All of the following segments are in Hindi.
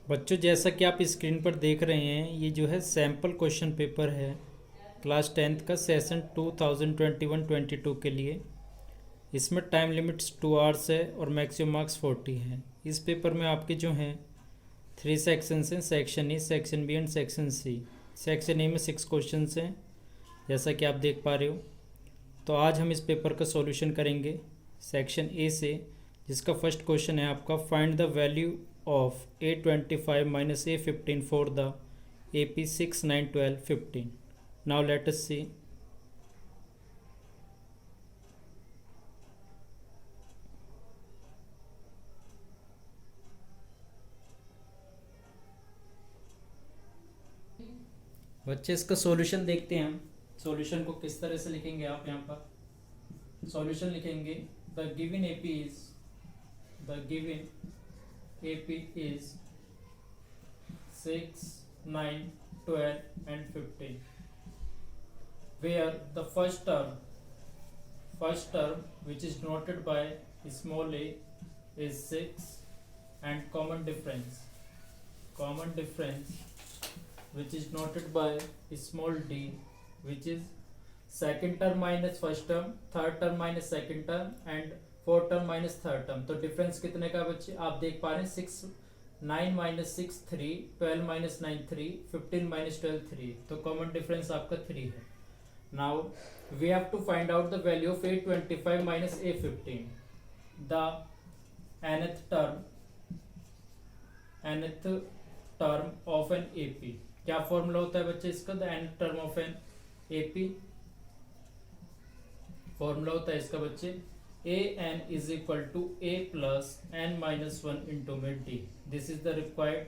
बच्चों, जैसा कि आप स्क्रीन पर देख रहे हैं, ये जो है सैम्पल क्वेश्चन पेपर है क्लास 10th का सेशन 2021-22 के लिए। इसमें टाइम लिमिट्स 2 आवर्स है और मैक्सिमम मार्क्स 40 हैं। इस पेपर में आपके जो हैं 3 सेक्शंस हैं, section A, section B and section C. Section A में 6 क्वेश्चन हैं, जैसा कि आप देख पा रहे हो। तो आज हम इस पेपर का सॉल्यूशन करेंगे सेक्शन ए से, जिसका फर्स्ट क्वेश्चन है आपका, find the value of A25 minus A15 for the AP 6, 9, 12, 15. Now let us see. बच्चे, इसका सॉल्यूशन देखते हैं हम। सॉल्यूशन को किस तरह से लिखेंगे आप यहाँ पर सॉल्यूशन लिखेंगे, the given AP is 6, 9, 12 and 15, where the first term which is denoted by small a is 6, and common difference which is denoted by small d, which is second term minus first term, third term minus second term and fourth term minus third term. तो डिफरेंस कितने का बच्चे आप देख पा रहे हैं, 9 माइनस 6 3, 12 माइनस 9 3, 15 माइनस 12 3। तो कॉमन डिफरेंस आपका 3 है। Now we have to find out the value of A25 minus A15, the nth term of an AP। क्या फॉर्मूला होता है बच्चे इसका, the nth term of an AP? Formula होता है इसका बच्चे, an is equal to a plus n minus 1 into mid d. This is the required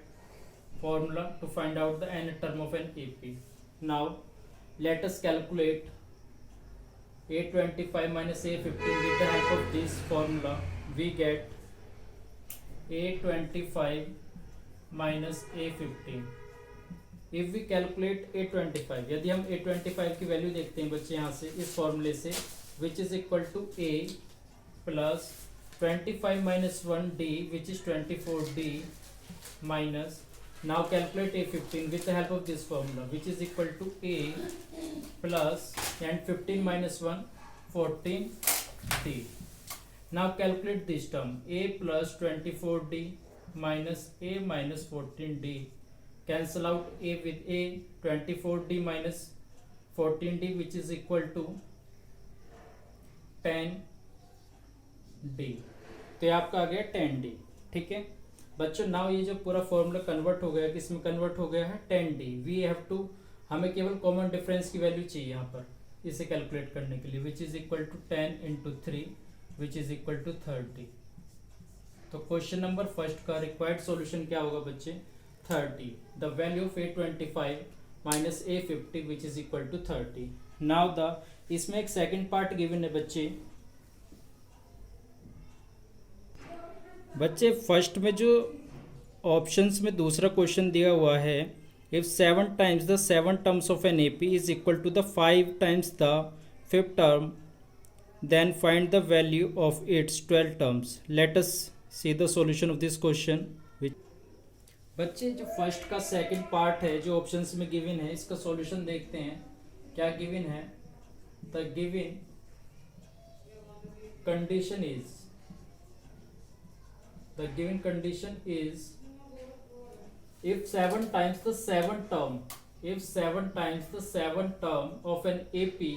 formula to find out the nth term of an AP. Now let us calculate A25 minus A15 with the help of this formula. We get A25 minus A15. If we calculate A25, यदि हम A25 की वैल्यू देखते हैं बच्चे यहाँ से इस फॉर्मूले से, which is equal to A plus 25 minus 1d, which is 24d, minus, now calculate A15 with the help of this formula, which is equal to A plus, and 15 minus 1 14d. Now calculate this term, A plus 24d minus A minus 14d. Cancel out A with A, 24d minus 14d, which is equal to 10d। तो ये आपका आ गया 10d। ठीक है बच्चों, नाउ ये जो पूरा फॉर्मूला कन्वर्ट हो गया, किसमें कन्वर्ट हो गया है, 10d। वी हैव टू, हमें केवल कॉमन डिफरेंस की वैल्यू चाहिए यहाँ पर इसे कैलकुलेट करने के लिए, which is equal to 10 into 3, which is equal to 30। तो क्वेश्चन नंबर फर्स्ट का रिक्वायर्ड सॉल्यूशन क्या होगा बच्चे, 30, the value of A25 minus A50 which is equal to 30। Now the, इसमें एक सेकेंड पार्ट गिवन है बच्चे फर्स्ट में जो ऑप्शंस में दूसरा क्वेश्चन दिया हुआ है, if 7 times the 7 terms of an AP is equal to the 5 times the 5th term, then find the value of its 12 terms. Let us see the solution of this question. बच्चे, जो फर्स्ट का सेकंड पार्ट है जो ऑप्शंस में गिवन है, इसका सॉल्यूशन देखते हैं क्या गिवन है। The given condition is, the given condition is, if 7 times the 7th term of an AP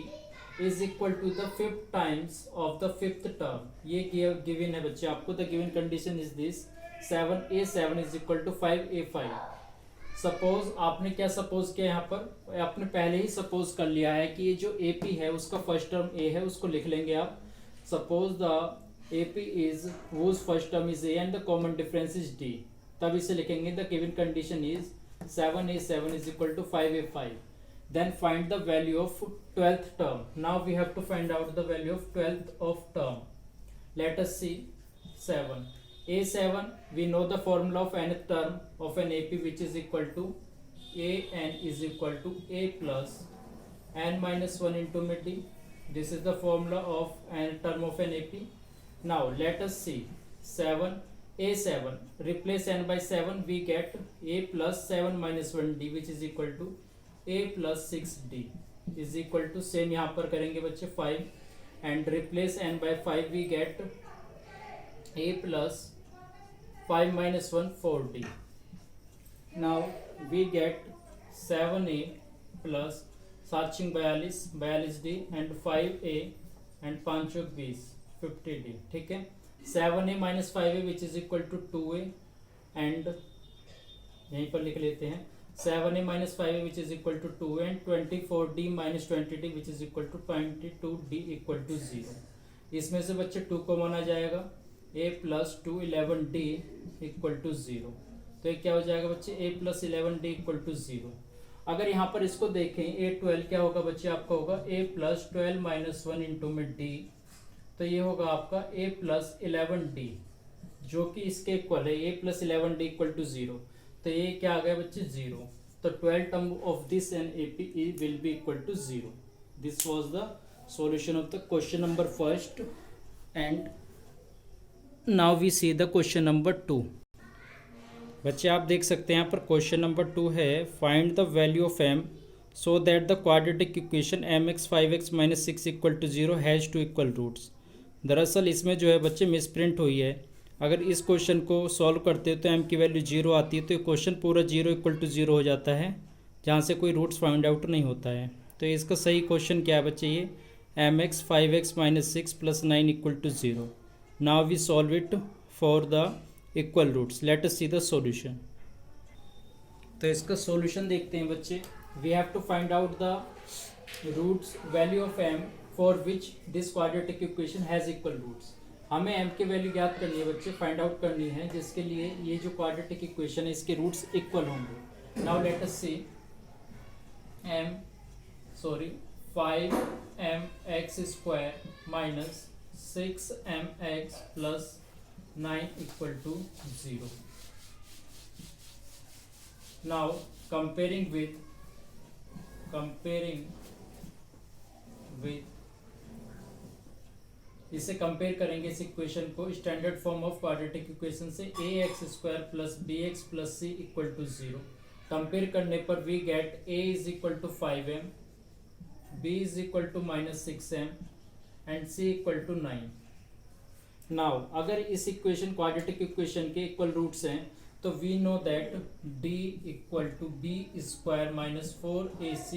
is equal to the 5th times of the 5th term, ये given है बच्चे आपको। the given condition is this, 7A7 is equal to 5A5। Suppose आपने क्या सपोज किया यहाँ पर, आपने पहले ही सपोज कर लिया है कि ये जो AP है उसका फर्स्ट टर्म A है, उसको लिख लेंगे आप। Suppose the AP is whose first term is A and the common difference is D, तब इसे लिखेंगे the given condition is 7A7 is equal to 5A5। then find the value of 12th term। now we have to find out the value of 12th of term। let us see 7 A7, we know the formula of nth term of an AP, which is equal to an is equal to A plus n minus 1 into mid D। this is the formula of nth term of an AP। Now let us see 7 a7, replace n by 7, we get a plus 7 minus 1d which is equal to a plus 6d is equal to, same यहाँ पर करेंगे बच्चे 5 and replace n by 5, we get a plus 5 minus 1 4d. Now we get 7a plus सात 42d and 5a and 5 20 50d. ठीक है, 7a minus 5a which is equal to 2a and यहीं पर लिख लेते हैं 7a minus 5a which is equal to 2a and 24d minus 20d which is equal to 22d equal to 0. इसमें से बच्चे 2 कॉमन आ जाएगा, a plus 2 11d equal to 0. तो ये क्या हो जाएगा बच्चे a plus 11d equal to 0. अगर यहाँ पर इसको देखें a12 क्या होगा बच्चे, आपका होगा a plus 12 minus 1 इंटू में d, तो ये होगा आपका a plus 11d जो कि इसके इक्वल है, a plus 11d equal to 0. तो ये क्या आ गया बच्चे 0. तो 12 term of this an AP will be equal to 0. This was the solution of the question number first and now we see the question number 2. बच्चे आप देख सकते हैं यहाँ पर क्वेश्चन नंबर 2 है, find the value of m so that the quadratic equation mx 5x minus 6 equal to 0 has to equal roots. दरअसल इसमें जो है बच्चे मिसप्रिंट हुई है. अगर इस क्वेश्चन को सॉल्व करते हो तो m की वैल्यू 0 आती है, तो ये क्वेश्चन पूरा 0 इक्वल टू 0 हो जाता है जहाँ से कोई रूट्स फाइंड आउट नहीं होता है. तो इसका सही क्वेश्चन क्या है बच्चे, ये mx 5x minus 6 plus 9 equal to 0. Now we solve it for the equal roots. Let us see the solution. तो इसका सॉल्यूशन देखते हैं बच्चे. We have to find out the roots value of m for which this quadratic equation has equal roots. हमें m की वैल्यू ज्ञात करनी है बच्चे, फाइंड आउट करनी है, जिसके लिए ये जो क्वाड्रेटिक इक्वेशन है इसके रूट्स इक्वल होंगे. Now let us see 5mx square minus 6mx plus 9 equal to 0. Now comparing with इसे कंपेयर करेंगे इस इक्वेशन को standard form of quadratic equation से ax square plus bx plus c equal to 0. Compare करने पर we get a is equal to 5m, b is equal to minus 6m and c equal to 9. Now अगर इस इक्वेशन क्वाड्रेटिक इक्वेशन के इक्वल रूट्स हैं तो we know that d equal to B square minus 4ac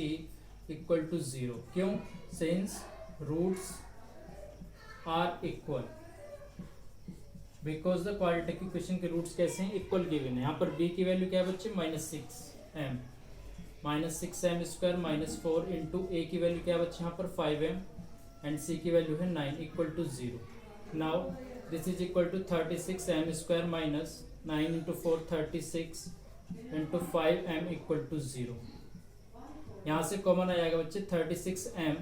equal to 0. क्यों? Since roots are equal, because the quadratic equation के रूट्स कैसे हैं, इक्वल गिवन है. यहाँ पर b की वैल्यू क्या है बच्चे, minus 6m square minus 4 into a की वैल्यू क्या है बच्चे यहाँ पर 5m एंड c की वैल्यू है 9 equal to 0. Now this is equal to 36m square minus 9 into 4 36 into 5m equal to 0. यहाँ से कॉमन आ जाएगा बच्चे 36m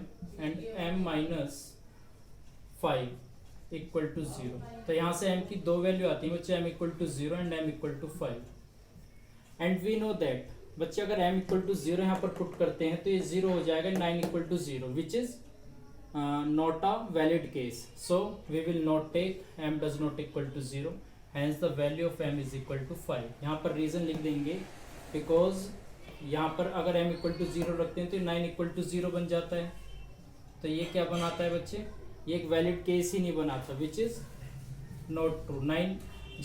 and m minus 5 equal to 0. तो यहाँ से m की दो वैल्यू आती है बच्चे, m equal to 0 and m equal to 5. And we know that बच्चे अगर m equal to 0 यहाँ पर पुट करते हैं तो ये 0 हो जाएगा, 9 equal to 0 which is not a valid case. So we will not take m does not equal to 0. Hence the value of m is equal to 5. यहाँ पर रीज़न लिख देंगे because यहाँ पर अगर m equal to 0 रखते हैं तो 9 equal to 0 बन जाता है. तो ये क्या बनाता है बच्चे, ये एक वैलिड केस ही नहीं बनाता, which is not true. 9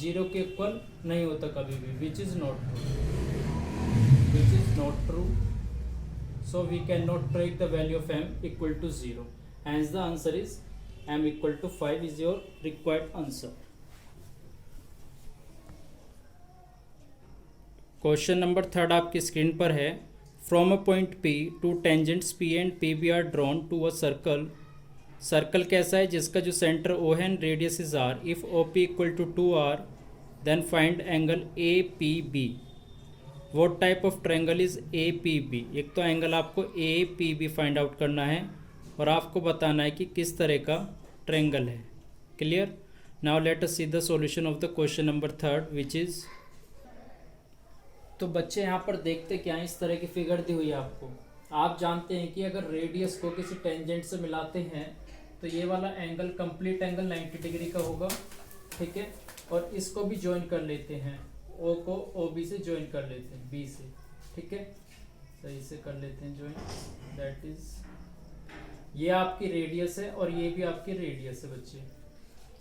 0 के इक्वल नहीं होता कभी भी, which is not true. So we cannot take the value of m equal to 0. Hence the answer is m equal to 5 is your required answer. Question number 3 आपकी स्क्रीन पर है. From a point P two tangents P and PB are drawn to a circle. Circle कैसा है, जिसका जो सेंटर O है and radius is R. If OP equal to 2R then find angle APB. What type of triangle is APB. एक तो एंगल आपको APB फाइंड आउट करना है और आपको बताना है कि किस तरह का ट्रायंगल है. Clear. Now let us see the solution of the question number 3 which is. तो बच्चे यहाँ पर देखते क्या है, इस तरह की फिगर दी हुई है आपको. आप जानते हैं कि अगर रेडियस को किसी टेंजेंट से मिलाते हैं तो ये वाला एंगल कंप्लीट एंगल 90 डिग्री का होगा. ठीक है. और इसको भी ज्वाइन कर लेते हैं, ओ को ओ बी से ज्वाइन कर लेते हैं, बी से, ठीक है, सही से कर लेते हैं ज्वाइन। दैट इज, ये आपकी रेडियस है और ये भी आपकी रेडियस है बच्चे।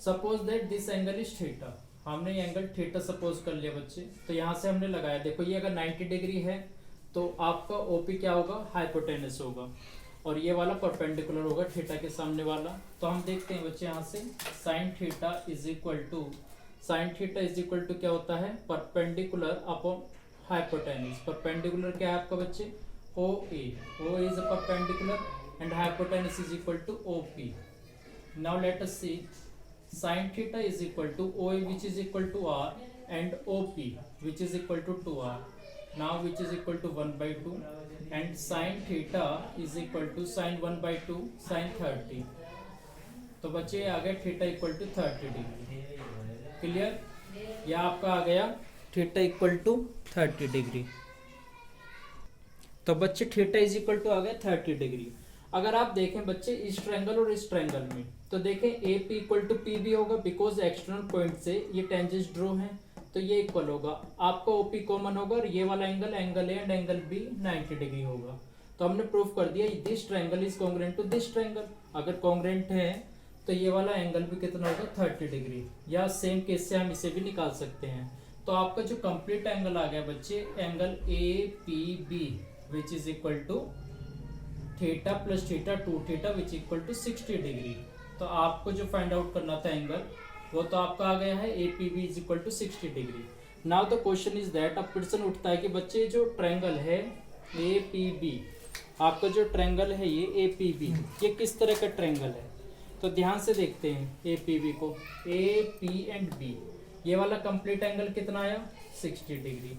Suppose that this angle is theta, हमने एंगल थीटा सपोज कर लिया बच्चे, तो यहाँ से हमने लगाया, देखो ये अगर 90 डिग्री है तो आपका ओपी क्या होगा, हाइपोटेनस होगा, और ये वाला परपेंडिकुलर होगा थीटा के सामने वाला। तो हम देखते हैं बच्चे यहाँ से sine theta is equal to क्या होता है, परपेंडिकुलर अपॉन हाइपोटेनस। परपेंडिकुलर क्या है आपका बच्चे, O A, O is a perpendicular and hypotenuse is equal to OP. Now let us see sin theta is equal to OA which is equal to R and OP which is equal to 2R. Now which is equal to 1 by 2 and sin theta is equal to sin 1 by 2 sin 30. तो बच्चे आ गया theta equal to 30 degree. Clear, यह आपका आ गया थीटा इक्वल टू 30 डिग्री। तो बच्चे थीटा इज इक्वल टू आ गया 30 डिग्री। अगर आप देखें बच्चे इस ट्रायंगल और इस ट्रायंगल में, तो देखें A P equal to P B होगा, बिकॉज एक्सटर्नल पॉइंट से ये टेंजेंट्स ड्रॉ हैं, तो ये इक्वल होगा, आपका ओपी कॉमन होगा, और ये वाला angle angle A and angle B 90 degree होगा। तो हमने प्रूफ कर दिया this triangle is congruent to this triangle. अगर कॉन्ग्रुएंट है तो ये वाला एंगल भी कितना होगा, 30 डिग्री, या सेम केस से हम इसे भी निकाल सकते हैं। तो आपका जो कंप्लीट एंगल आ गया बच्चे, angle A P B which is equal to theta plus theta 2 theta which equal to 60 degree. तो आपको जो फाइंड आउट करना था एंगल, वो तो आपका आ गया है A P B is equal to 60 degree. Now the question is that, अब क्वेश्चन उठता है कि बच्चे जो ट्रायंगल है ए पी बी, आपका जो ट्रायंगल है ये ए पी बी, ये किस तरह का ट्रायंगल है। तो ध्यान से देखते हैं ए पी बी को, ए पी एंड बी, ये वाला कंप्लीट एंगल कितना आया, 60 डिग्री।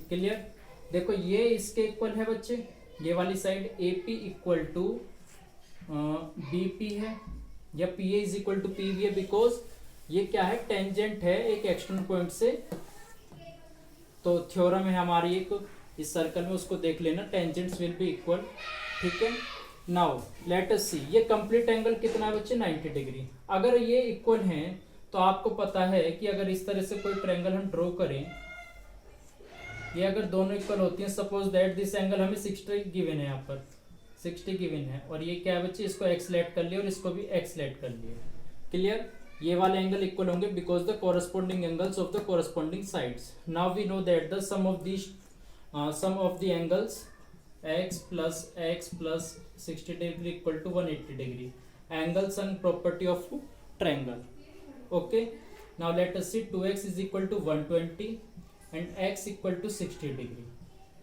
क्लियर, देखो ये इसके इक्वल है बच्चे, ये वाली side A P equal to B P है, या P A is equal to P B है, बिकॉज ये क्या है, टेंजेंट है एक एक्सटर्नल पॉइंट से। तो थ्योरम है हमारी एक इस सर्कल में, उसको देख लेना, टेंजेंट्स विल बी इक्वल, ठीक है। नाउ लेट अस सी, ये कंप्लीट एंगल कितना है बच्चे, 90 डिग्री। अगर ये इक्वल हैं तो आपको पता है कि अगर इस तरह से कोई ट्रायंगल हम ड्रॉ करें, ये अगर दोनों इक्वल होती हैं, सपोज दैट दिस एंगल हमें 60 गिवन है, यहाँ पर 60 गिवन है, और ये क्या है बच्चे, इसको एक्स लेट कर लिया और इसको भी एक्स लेट कर लिया। क्लियर, ये वाले एंगल इक्वल होंगे because the corresponding angles of the corresponding sides. Now we know that the sum of the angles x plus 60 degree equal to 180 degree, angles and property of triangle. Okay, now let us see 2x is equal to 120 and x equal to 60 degree.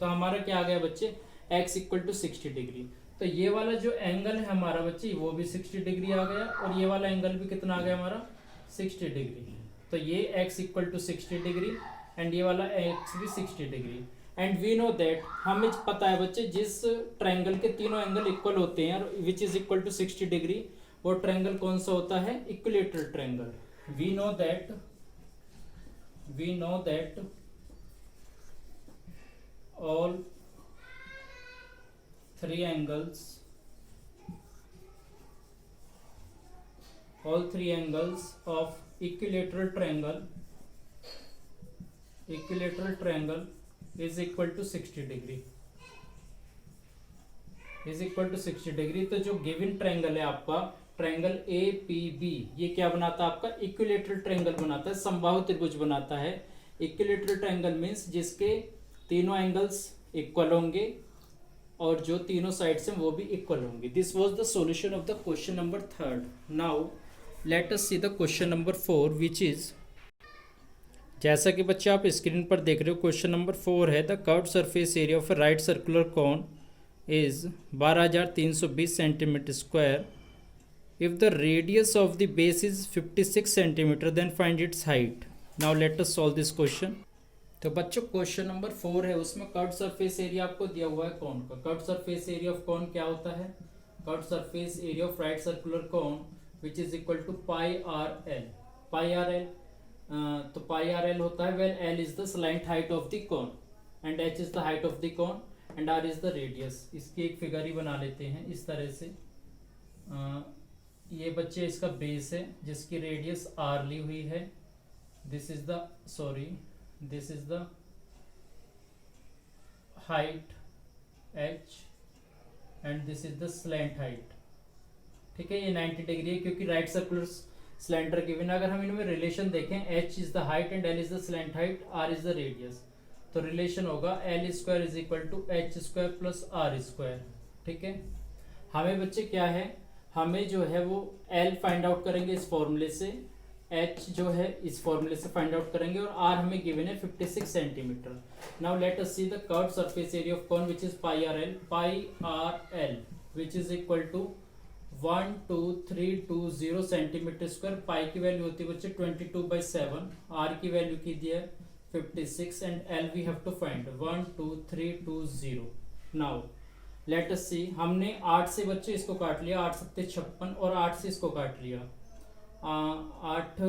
तो हमारा क्या आ गया बच्चे, x इक्वल टू 60 डिग्री। तो ये वाला जो एंगल है हमारा बच्चे, वो भी 60 डिग्री आ गया, और ये वाला एंगल भी कितना आ गया हमारा, 60 डिग्री। तो ये x equal to 60 degree and ये वाला x भी 60 degree. And we know that, हमें पता है बच्चे, जिस ट्रायंगल के तीनों एंगल इक्वल होते हैं which is equal to 60 degree, वो ट्रायंगल कौन सा होता है, equilateral triangle. We know that all three angles of equilateral triangle is equal to 60 degree, तो जो गिवन ट्रायंगल है आपका, ट्रायंगल ए पी बी, ये क्या बनाता है आपका, इक्विलैटरल ट्रायंगल बनाता है, समबाहु त्रिभुज बनाता है। इक्विलैटरल ट्रायंगल मीन्स जिसके तीनों एंगल्स इक्वल होंगे और जो तीनों साइड्स हैं वो भी इक्वल होंगे। This was the solution of the question number 3। Now let us see the question number 4 which is, जैसा कि बच्चे आप स्क्रीन पर देख रहे हो, क्वेश्चन नंबर 4 है, the curved surface area of right circular cone is 12,320 centimetre square. If the radius of the base is 56 centimetre then find its height. Now let us solve this question. तो बच्चों क्वेश्चन नंबर 4 है, उसमें कर्व्ड सरफेस एरिया आपको दिया हुआ है कौन का। कर्व्ड सरफेस एरिया ऑफ कौन क्या होता है, curved surface area of right circular cone which is equal to pi r l. तो पाई आर एल होता है well l is the slant height of the cone and h is the height of the cone and r is the radius. इसकी एक फिगर ही बना लेते हैं इस तरह से। ये बच्चे इसका बेस है जिसकी रेडियस आर ली हुई है this is the this is the height h and this is the slant height. ठीक है, ये 90 डिग्री है क्योंकि राइट सर्कुलर सिलेंडर गिवन। अगर हम इनमें रिलेशन देखें, h is the height and l is the slant height, r is the radius, तो रिलेशन होगा l square is equal to h square plus r square. ठीक है, हमें बच्चे क्या है, हमें जो है वो l फाइंड आउट करेंगे इस फॉर्मूले से, h जो है इस फॉर्मूले से फाइंड आउट करेंगे और r हमें गिवन है 56 centimetre. Now let us see the curved surface area of cone which is pi r l which is equal to 12320 centimetre square. Pi की वैल्यू होती है बच्चे 22/7, आर की वैल्यू की दी है 56 and l we have to find 12320। Now let us see, हमने 8 से बच्चे इसको काट लिया, 8 सत्ते 56 और 8 से इसको काट लिया, 8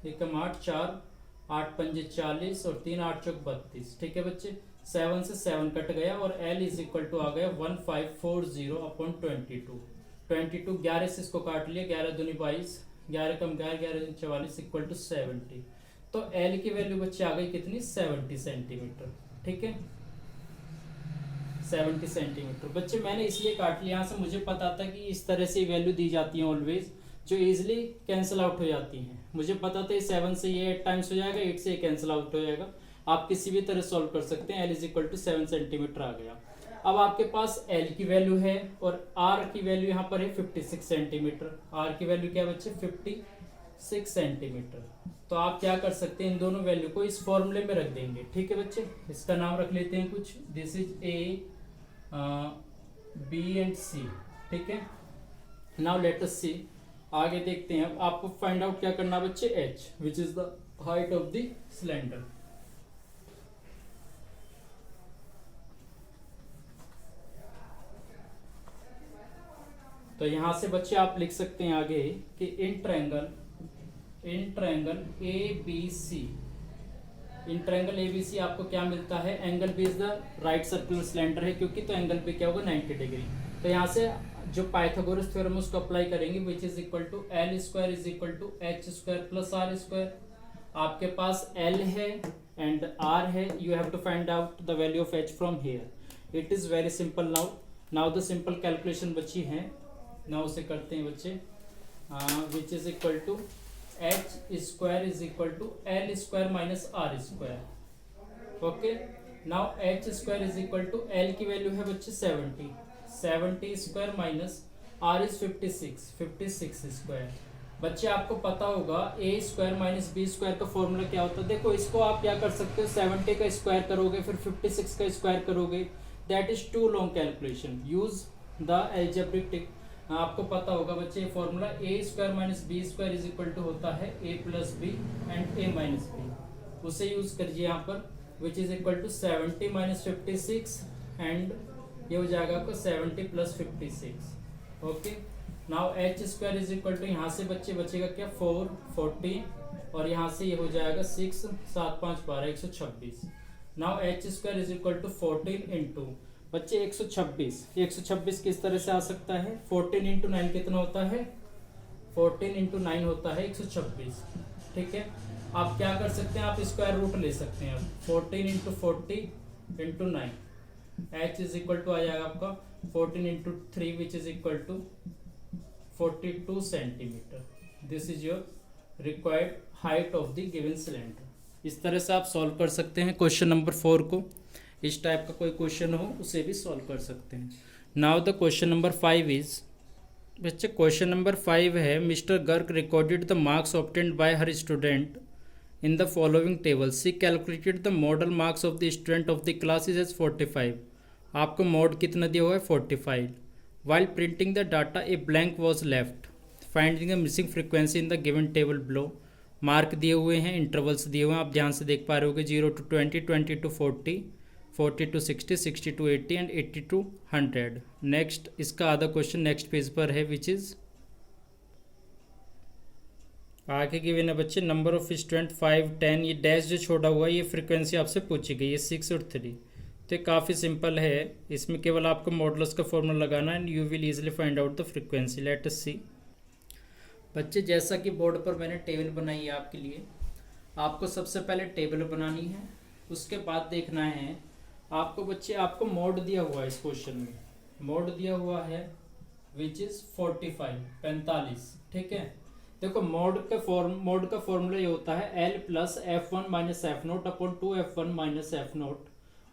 एकम 8 4, 8 पंजे 40 और 3 8 चौक 32। ठीक है बच्चे, 7 से 7 कट गया और L इज इक्वल टू आ गया 1540/22। 22 11 से इसको काट लिया, 11 दूनी 22, 11 कम 11, 11 दूनी 44 इक्वल टू 70। तो L की वैल्यू बच्चे आ गई कितनी, 70 सेंटीमीटर। ठीक है, 70 सेंटीमीटर। बच्चे मैंने इसलिए काट लिया, यहाँ से मुझे पता था कि इस तरह से वैल्यू दी जाती है ऑलवेज, जो इजीली कैंसिल आउट हो जाती हैं। मुझे पता था 7 से ये 8 टाइम्स हो जाएगा, 8 से ये कैंसिल आउट हो जाएगा। आप किसी भी तरह सॉल्व कर सकते हैं। L is equal to 7 centimetre आ गया। अब आपके पास L की वैल्यू है और R की वैल्यू यहाँ पर है 56 सेंटीमीटर। R की वैल्यू क्या है बच्चे, 56 सेंटीमीटर। तो आप क्या कर सकते हैं, इन दोनों वैल्यू को इस फॉर्मूले में रख देंगे। ठीक है बच्चे, इसका नाम रख लेते हैं कुछ, this is A, B and C। ठीक है, नाउ लेट अस सी, आगे देखते हैं। अब आपको फाइंड आउट क्या करना बच्चे, h which is the height of the cylinder. तो यहां से बच्चे आप लिख सकते हैं आगे कि in triangle ABC, in triangle ABC आपको क्या मिलता है, angle B is the right circular cylinder है क्योंकि, तो एंगल B क्या होगा 90 डिग्री। तो यहाँ से जो पाइथागोरस थ्योरम उसको अप्लाई करेंगे, which is equal to L square is equal to h square plus r square. आपके पास L है एंड R है, you have to find out the value of H from here. It is very simple. Now the simple calculation बची है, नाउ उसे करते हैं बच्चे। Which is equal to h square is equal to L square minus r square. Okay, now h square is equal to L की वैल्यू है बच्चे 70 square minus R is 56 square. बच्चे आपको पता होगा A square minus B square का फॉर्मूला क्या होता है। देखो, इसको आप क्या कर सकते हो, 70 का स्क्वायर करोगे फिर 56 का स्क्वायर करोगे, that is too long calculation, use the algebraic trick. आपको पता होगा बच्चे ये formula A square minus B square is equal to होता है A plus b and A minus b, उसे यूज करिए यहाँ पर, which is equal to 70 minus 56 and ये हो जाएगा आपको 70 plus 56। Okay, now h square is equal to, यहाँ से बच्चे बचेगा क्या 440 और यहाँ से ये हो जाएगा 6 7 5 12 126। Now h square is equal to 14 into बच्चे 126 किस तरह से आ सकता है, 14 इंटू 9 कितना होता है, 14 इंटू 9 होता है 126। ठीक है, आप क्या कर सकते हैं, आप स्क्वायर रूट ले सकते हैं। 14 into 40 into 9, h is equal to आ जाएगा आपका 14 into 3 which is equal to 42 centimetre. This is your required height of the given cylinder. इस तरह से आप सॉल्व कर सकते हैं क्वेश्चन नंबर 4 को। इस टाइप का कोई क्वेश्चन हो उसे भी सॉल्व कर सकते हैं। Now the question number 5 is, बच्चे क्वेश्चन नंबर 5 है, mister Garg recorded the marks obtained by her student in the following table. She calculated the model marks of the student of the classes as 45. आपको मोड कितना दिया हुआ है 45. While printing the data a blank was left. Finding the missing frequency in the given table below. Mark दिए हुए हैं, इंटरवल्स दिए हुए हैं, आप ध्यान से देख पा रहे होगे 0 to 20, 20 to 40, 40 to 60, 60 to 80 and 80 to 100. Next इसका आधा क्वेश्चन नेक्स्ट पेज पर है, विच इज़ आगे की विन है बच्चे, नंबर ऑफ स्टूडेंट 5 10, ये डैश जो छोड़ा हुआ है ये फ्रीक्वेंसी आपसे पूछी गई है 6 और 3। तो ये काफ़ी सिंपल है, इसमें केवल आपको मॉडुलस का फॉर्मूला लगाना है and you will easily find out the frequency. Let us see. बच्चे जैसा कि बोर्ड पर मैंने टेबल बनाई है आपके लिए, आपको सबसे पहले टेबल बनानी है, उसके बाद देखना है आपको बच्चे, आपको मोड दिया हुआ है इस क्वेश्चन में, मोड दिया हुआ है विच इज 45, ठीक है। देखो मोड का फॉर्मूला ये होता है L plus F one minus F naught upon 2f1 minus F note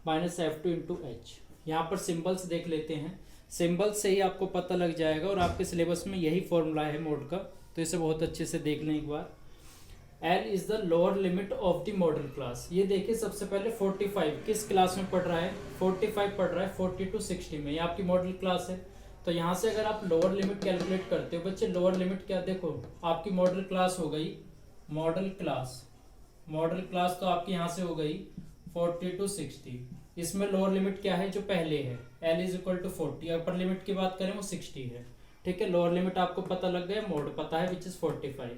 minus f2 into H. यहाँ पर सिंबल्स देख लेते हैं, सिंबल्स से ही आपको पता लग जाएगा, और आपके सिलेबस में यही फॉर्मूला है मोड का, तो इसे बहुत अच्छे से देख लें एक बार। L is the lower limit of the model class. ये देखिए सबसे पहले 45 किस क्लास में पढ़ रहा है, 45 पढ़ रहा है 40 to 60 में, ये आपकी मॉडल क्लास है। तो यहाँ से अगर आप लोअर लिमिट कैलकुलेट करते हो बच्चे, लोअर लिमिट क्या, देखो आपकी मॉडल क्लास हो गई, मॉडल क्लास तो आपकी यहाँ से हो गई 40 to 60। इसमें लोअर लिमिट क्या है जो पहले है, L is equal to 40, upper limit की बात करें वो 60 है, ठीक है। लोअर लिमिट आपको पता लग गया, मोड पता है which is 45।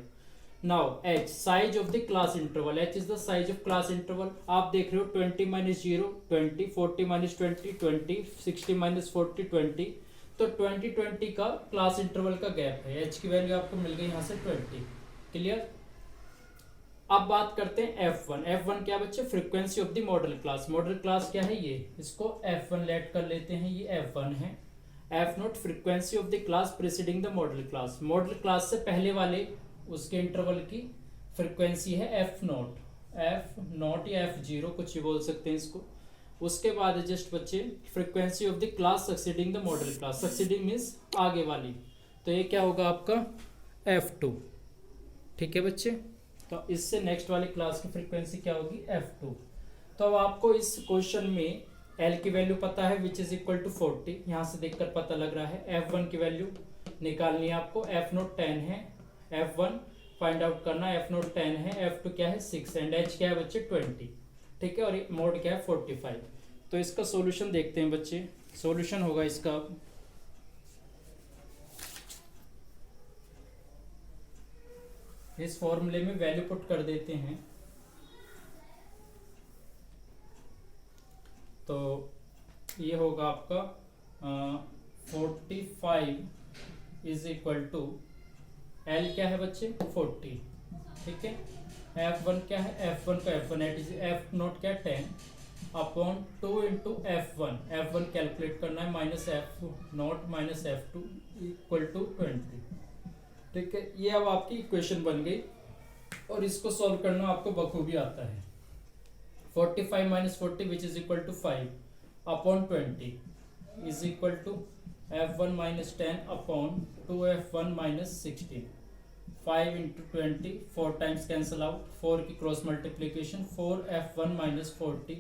Now H size of the class interval, H is the size of class interval. आप देख रहे हो 20 माइनस 0 20, 40 माइनस 20 20, 60 माइनस 40 20, तो 20 का क्लास इंटरवल का गैप है, H की वैल्यू आपको मिल गई यहाँ से 20। क्लियर। अब बात करते हैं F1। F1 क्या बच्चे, frequency of the model class. Model class क्या है ये, इसको F1 लेट कर लेते हैं, ये F1 है। F note frequency of the class preceding the model class, model class से पहले वाले उसके इंटरवल की फ्रीक्वेंसी है F नोट या F0 कुछ ही बोल सकते हैं इसको। उसके बाद जस्ट बच्चे frequency of the class succeeding the model class, succeeding means आगे वाली, तो ये क्या होगा आपका F2, ठीक है बच्चे। तो इससे नेक्स्ट वाली क्लास की फ्रीक्वेंसी क्या होगी F2। तो अब आपको इस क्वेश्चन में L की वैल्यू पता है विच इज इक्वल टू 40, यहाँ से देखकर पता लग रहा है। F1 की वैल्यू निकालनी है आपको, F नोट 10 है, F1 फाइंड आउट करना, F नोट 10 है, F2 क्या है 6 एंड H क्या है बच्चे 20, ठीक है, और मोड क्या है 45। तो इसका सॉल्यूशन देखते हैं बच्चे, सॉल्यूशन होगा इसका, इस फॉर्मूले में वैल्यू पुट कर देते हैं, तो ये होगा आपका 45 इज इक्वल टू L क्या है बच्चे 40, ठीक है। F1 क्या है, F1 का F1 F नोट क्या 10 अपॉन 2 इंटू F1 कैलकुलेट करना है, minus F naught minus F2 equal to 20, ठीक है। ये अब आपकी इक्वेशन बन गई, और इसको सॉल्व करना आपको बखूबी आता है। 45 minus 40 which is equal to 5 upon 20 is equal to F1 minus 10 upon 2F1 minus 16, 5 into 20, 4 times cancel out, 4 की क्रॉस मल्टीप्लीकेशन, 4F1 माइनस 40